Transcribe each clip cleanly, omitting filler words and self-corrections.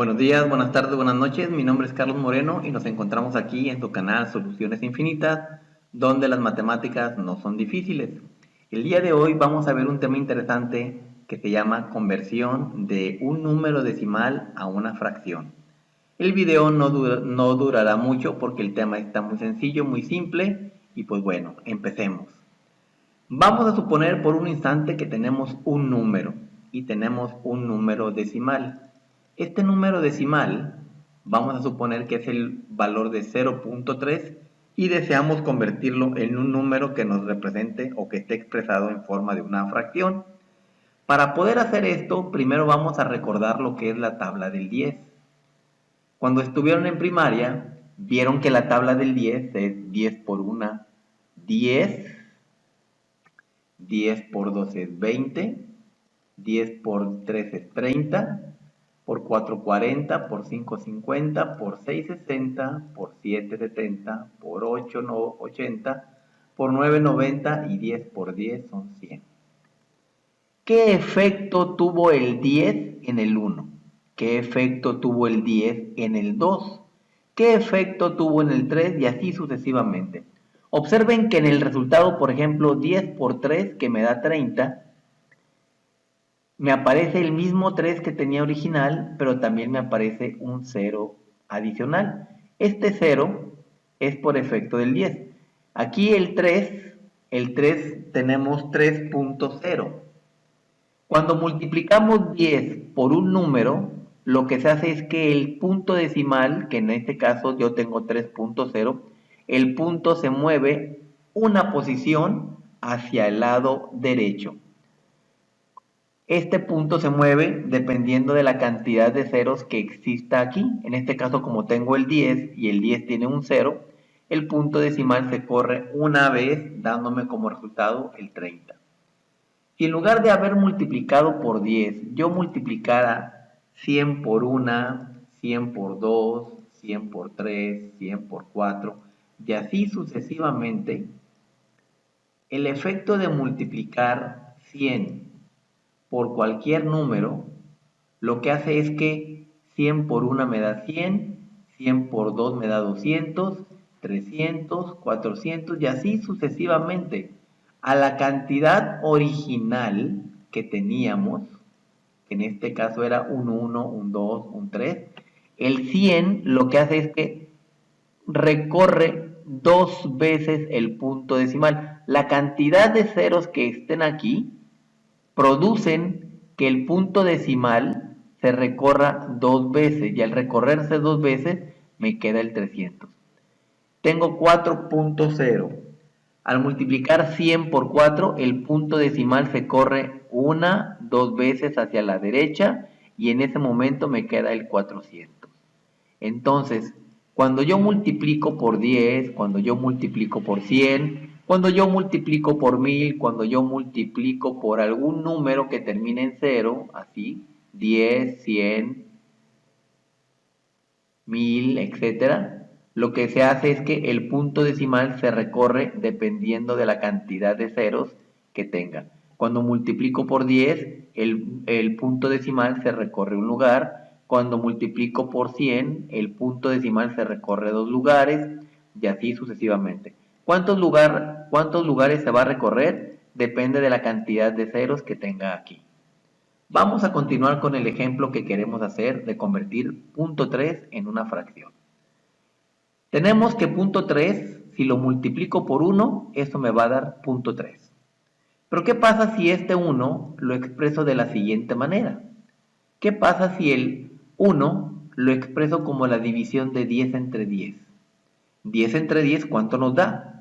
Buenos días, buenas tardes, buenas noches. Mi nombre es Carlos Moreno y nos encontramos aquí en tu canal Soluciones Infinitas, donde las matemáticas no son difíciles. El día de hoy vamos a ver un tema interesante que se llama conversión de un número decimal a una fracción. El video no durará mucho porque el tema está muy sencillo, muy simple y pues bueno, empecemos. Vamos a suponer por un instante que tenemos un número y tenemos un número decimal. Este número decimal vamos a suponer que es el valor de 0.3 y deseamos convertirlo en un número que nos represente o que esté expresado en forma de una fracción. Para poder hacer esto, primero vamos a recordar lo que es la tabla del 10. Cuando estuvieron en primaria, vieron que la tabla del 10 es 10 por 1, 10, 10 por 2 es 20, 10 por 3 es 30, por 4 40, por 5 50, por 6 60, por 7 70, por 8 80, por 9 90 y 10 por 10 son 100. ¿Qué efecto tuvo el 10 en el 1? ¿Qué efecto tuvo el 10 en el 2? ¿Qué efecto tuvo en el 3? Y así sucesivamente. Observen que en el resultado, por ejemplo, 10 por 3, que me da 30, me aparece el mismo 3 que tenía original, pero también me aparece un 0 adicional. Este 0 es por efecto del 10. Aquí el 3 tenemos 3.0. Cuando multiplicamos 10 por un número, lo que se hace es que el punto decimal, que en este caso yo tengo 3.0, el punto se mueve una posición hacia el lado derecho. Este punto se mueve dependiendo de la cantidad de ceros que exista aquí. En este caso, como tengo el 10 y el 10 tiene un 0, el punto decimal se corre una vez dándome como resultado el 30. Si en lugar de haber multiplicado por 10, yo multiplicara 100 por 1, 100 por 2, 100 por 3, 100 por 4, y así sucesivamente, el efecto de multiplicar 100 por cualquier número, lo que hace es que 100 por 1 me da 100, 100 por 2 me da 200, 300, 400 y así sucesivamente. A la cantidad original que teníamos, que en este caso era un 1, un 2, un 3, el 100 lo que hace es que recorre dos veces el punto decimal. La cantidad de ceros que estén aquí producen que el punto decimal se recorra dos veces y al recorrerse dos veces me queda el 300. Tengo 4.0. Al multiplicar 100 por 4, el punto decimal se corre una, dos veces hacia la derecha y en ese momento me queda el 400. Entonces, cuando yo multiplico por 10, cuando yo multiplico por 100, cuando yo multiplico por 1000, cuando yo multiplico por algún número que termine en 0, así, 10, 100, 1000, etcétera, lo que se hace es que el punto decimal se recorre dependiendo de la cantidad de ceros que tenga. Cuando multiplico por 10, el punto decimal se recorre un lugar. Cuando multiplico por 100, el punto decimal se recorre dos lugares y así sucesivamente. ¿Cuántos lugares se va a recorrer? Depende de la cantidad de ceros que tenga aquí. Vamos a continuar con el ejemplo que queremos hacer de convertir punto 3 en una fracción. Tenemos que punto 3, si lo multiplico por 1, eso me va a dar punto 3. Pero ¿qué pasa si este 1 lo expreso de la siguiente manera? ¿Qué pasa si el 1 lo expreso como la división de 10 entre 10? 10 entre 10, ¿cuánto nos da?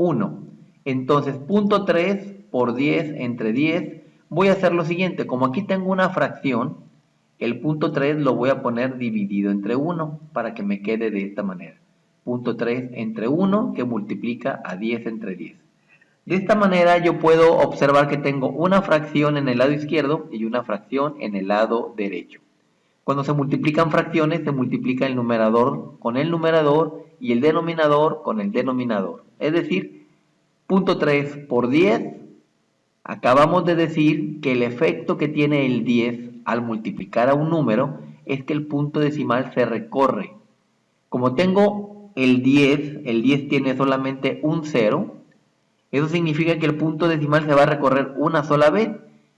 1. Entonces, punto 3 por 10 entre 10, voy a hacer lo siguiente. Como aquí tengo una fracción, el punto 3 lo voy a poner dividido entre 1 para que me quede de esta manera. Punto 3 entre 1 que multiplica a 10 entre 10. De esta manera yo puedo observar que tengo una fracción en el lado izquierdo y una fracción en el lado derecho. Cuando se multiplican fracciones, se multiplica el numerador con el numerador y el denominador con el denominador. Es decir, punto 3 por 10, acabamos de decir que el efecto que tiene el 10 al multiplicar a un número es que el punto decimal se recorre. Como tengo el 10 tiene solamente un 0, eso significa que el punto decimal se va a recorrer una sola vez.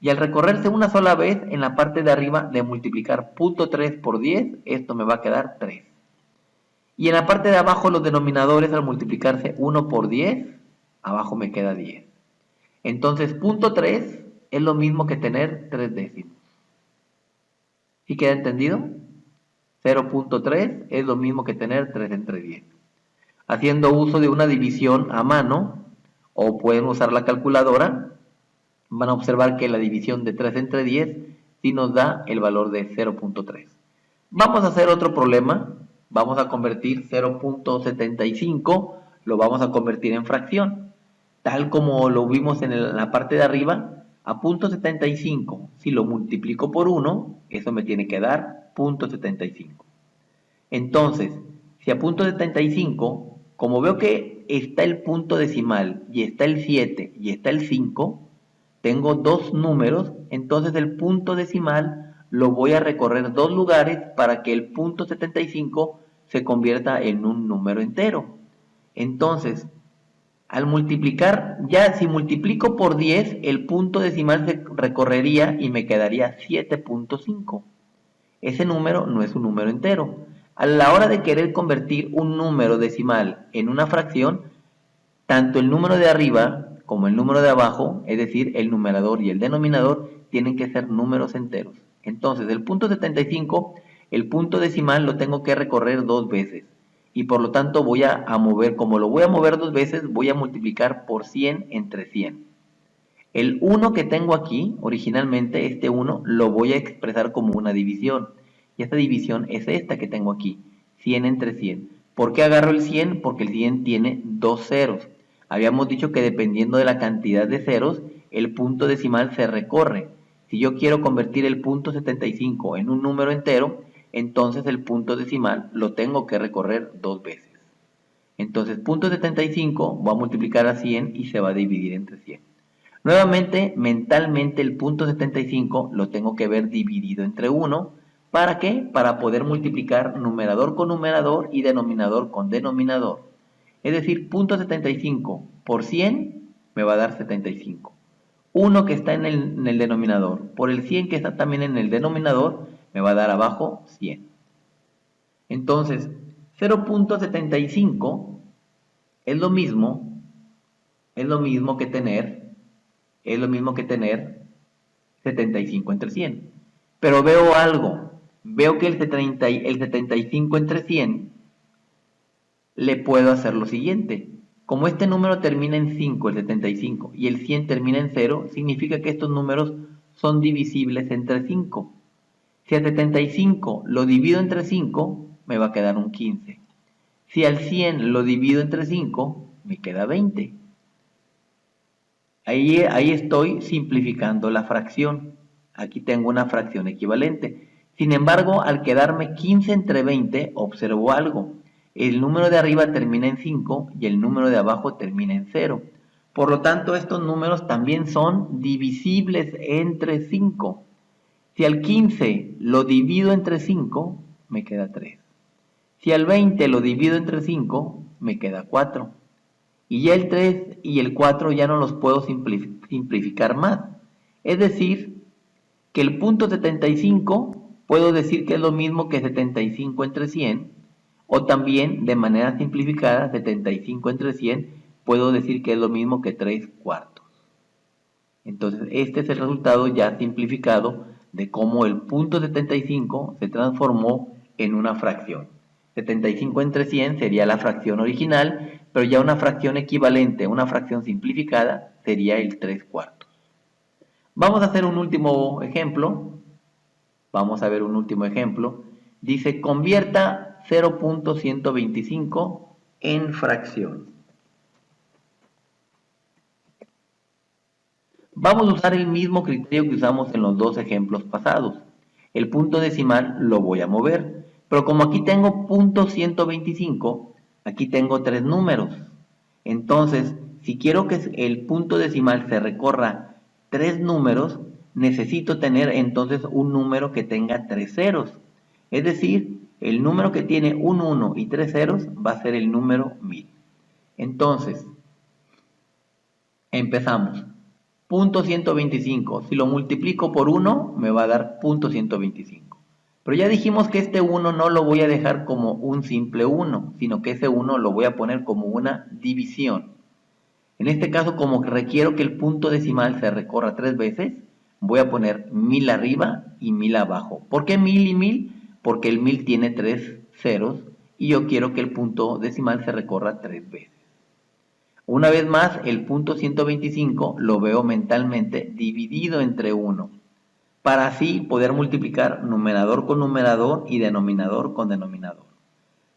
Y al recorrerse una sola vez, en la parte de arriba de multiplicar .3 por 10, esto me va a quedar 3. Y en la parte de abajo los denominadores al multiplicarse 1 por 10, abajo me queda 10. Entonces .3 es lo mismo que tener 3 décimos. ¿Sí queda entendido? 0.3 es lo mismo que tener 3 entre 10. Haciendo uso de una división a mano, o pueden usar la calculadora, van a observar que la división de 3 entre 10 sí nos da el valor de 0.3. Vamos a hacer otro problema. Vamos a convertir 0.75, lo vamos a convertir en fracción. Tal como lo vimos en la parte de arriba, a .75, si lo multiplico por 1, eso me tiene que dar .75. Entonces, si a .75, como veo que está el punto decimal y está el 7 y está el 5, tengo dos números, entonces el punto decimal lo voy a recorrer dos lugares para que el punto 75 se convierta en un número entero. Entonces, al multiplicar, ya si multiplico por 10, el punto decimal se recorrería y me quedaría 7.5. Ese número no es un número entero. A la hora de querer convertir un número decimal en una fracción, tanto el número de arriba como el número de abajo, es decir, el numerador y el denominador, tienen que ser números enteros. Entonces, el punto 75, el punto decimal lo tengo que recorrer dos veces. Y por lo tanto voy a mover, como lo voy a mover dos veces, voy a multiplicar por 100 entre 100. El 1 que tengo aquí, originalmente, este 1, lo voy a expresar como una división. Y esta división es esta que tengo aquí, 100 entre 100. ¿Por qué agarro el 100? Porque el 100 tiene dos ceros. Habíamos dicho que dependiendo de la cantidad de ceros, el punto decimal se recorre. Si yo quiero convertir el punto 75 en un número entero, entonces el punto decimal lo tengo que recorrer dos veces. Entonces, punto 75 va a multiplicar a 100 y se va a dividir entre 100. Nuevamente, mentalmente el punto 75 lo tengo que ver dividido entre 1. ¿Para qué? Para poder multiplicar numerador con numerador y denominador con denominador. Es decir, punto 75 por 100 me va a dar 75. 1 que está en el denominador por el 100 que está también en el denominador me va a dar abajo 100. Entonces, 0.75 es lo mismo que tener 75 entre 100. Pero veo algo, veo que el 75 entre 100 le puedo hacer lo siguiente. Como este número termina en 5, el 75, y el 100 termina en 0, significa que estos números son divisibles entre 5. Si al 75 lo divido entre 5, me va a quedar un 15. Si al 100 lo divido entre 5, me queda 20. Ahí estoy simplificando la fracción. Aquí tengo una fracción equivalente. Sin embargo, al quedarme 15 entre 20, observo algo. El número de arriba termina en 5 y el número de abajo termina en 0. Por lo tanto, estos números también son divisibles entre 5. Si al 15 lo divido entre 5, me queda 3. Si al 20 lo divido entre 5, me queda 4. Y ya el 3 y el 4 ya no los puedo simplificar más. Es decir, que el punto 75 puedo decir que es lo mismo que 75 entre 100, o también de manera simplificada 75 entre 100 puedo decir que es lo mismo que 3 cuartos. Entonces este es el resultado ya simplificado de cómo el punto 75 se transformó en una fracción. 75 entre 100 sería la fracción original, pero ya una fracción equivalente, una fracción simplificada, sería el 3 cuartos. Vamos a hacer un último ejemplo. Vamos a ver un último ejemplo. Dice, convierta 0.125 en fracción. Vamos a usar el mismo criterio que usamos en los dos ejemplos pasados. El punto decimal lo voy a mover, pero como aquí tengo .125, aquí tengo tres números. Entonces, si quiero que el punto decimal se recorra tres números, necesito tener entonces un número que tenga tres ceros. Es decir, el número que tiene un 1 y 3 ceros va a ser el número 1000. Entonces, empezamos. Punto 125, si lo multiplico por 1, me va a dar punto 125. Pero ya dijimos que este 1 no lo voy a dejar como un simple 1, sino que ese 1 lo voy a poner como una división. En este caso, como requiero que el punto decimal se recorra 3 veces, voy a poner 1000 arriba y 1000 abajo. ¿Por qué 1000 y 1000? Porque el 1000 tiene 3 ceros y yo quiero que el punto decimal se recorra 3 veces. Una vez más, el punto 125 lo veo mentalmente dividido entre 1, para así poder multiplicar numerador con numerador y denominador con denominador.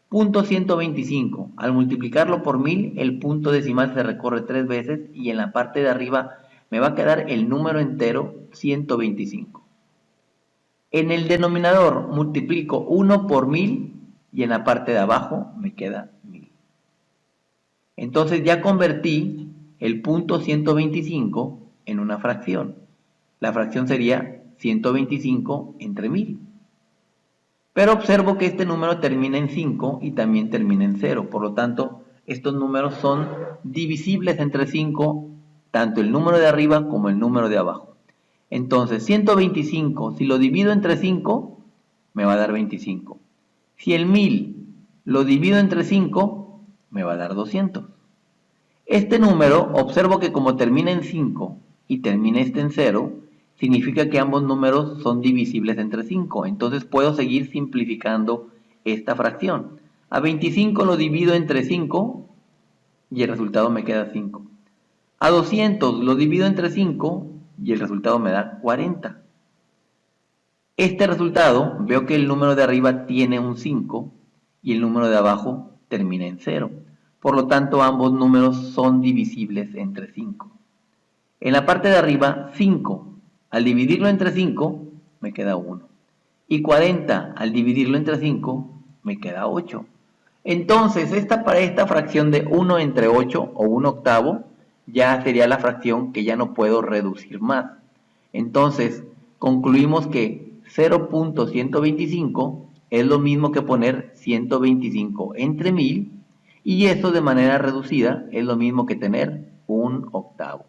Punto 125, al multiplicarlo por 1000, el punto decimal se recorre 3 veces y en la parte de arriba me va a quedar el número entero 125. En el denominador multiplico 1 por 1000 y en la parte de abajo me queda 1000. Entonces ya convertí el punto 125 en una fracción. La fracción sería 125 entre 1000. Pero observo que este número termina en 5 y también termina en 0. Por lo tanto, estos números son divisibles entre 5, tanto el número de arriba como el número de abajo. Entonces, 125, si lo divido entre 5, me va a dar 25. Si el 1000 lo divido entre 5, me va a dar 200. Este número, observo que como termina en 5 y termina este en 0, significa que ambos números son divisibles entre 5. Entonces puedo seguir simplificando esta fracción. A 25 lo divido entre 5 y el resultado me queda 5. A 200 lo divido entre 5 y el resultado me da 40. Este resultado, veo que el número de arriba tiene un 5 y el número de abajo termina en 0. Por lo tanto, ambos números son divisibles entre 5. En la parte de arriba, 5. Al dividirlo entre 5, me queda 1. Y 40, al dividirlo entre 5, me queda 8. Entonces, para esta fracción de 1 entre 8 o 1 octavo, ya sería la fracción que ya no puedo reducir más. Entonces, concluimos que 0.125 es lo mismo que poner 125 entre 1000, y eso de manera reducida es lo mismo que tener un octavo.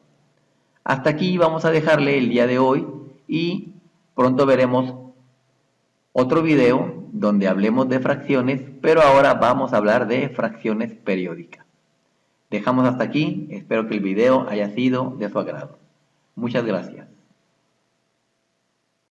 Hasta aquí vamos a dejarle el día de hoy y pronto veremos otro video donde hablemos de fracciones, pero ahora vamos a hablar de fracciones periódicas. Dejamos hasta aquí, espero que el video haya sido de su agrado. Muchas gracias.